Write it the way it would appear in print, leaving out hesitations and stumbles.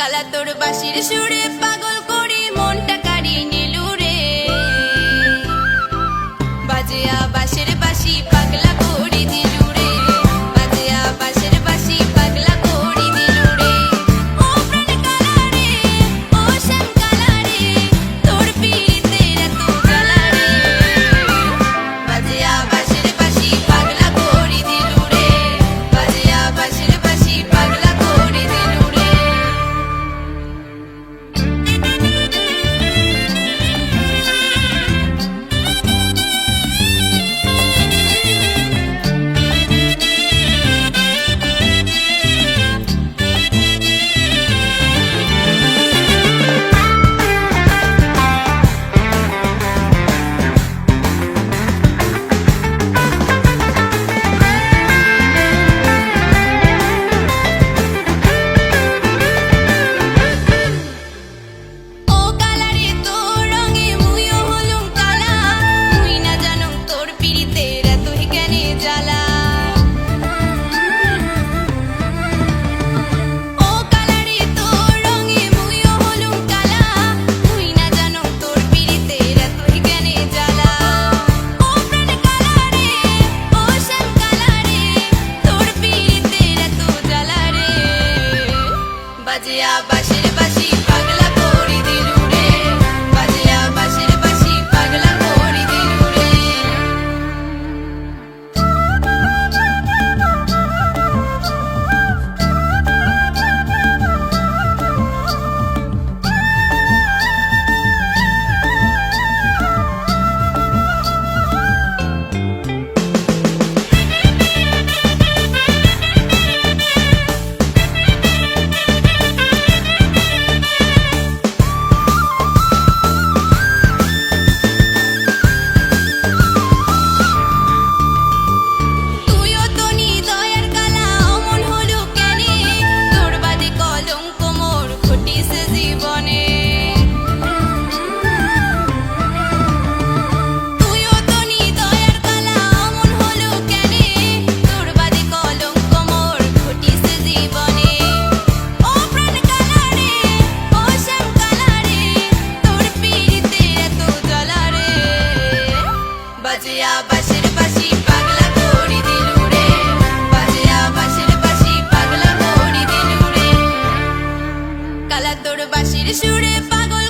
কালা তোর বাঁশির সুরে পাগল করে মনটা কাড়িয়ে নিলু রে। বাজিয়া বাঁশের বাঁশি পাগলা করে দিলু রে। বাজিয়া বাঁশের বাঁশি পাগলা করে দিলু রে। ও প্রাণ কালা রে, ও শ্যাম কালা রে, তোর পিরিতের এত জ্বালা রে। বাজিয়া বাঁশের বাঁশি পাগলা করে দিলু রে। বাজিয়া বাঁশের বাঁশি পাগলা করে দিলু রে। বাজিয়া বাঁশের বাঁশি পাগলা করে দিলু রে। বাজিয়া বাঁশের বাঁশি পাগলা করে দিলু রে। বাজিয়া বাঁশের বাঁশি পাগলা করে দিলু রে। বাজিয়া বাঁশের বাঁশি পাগলা করে দিলু রে। কালা তোর বাঁশির সুরে পাগল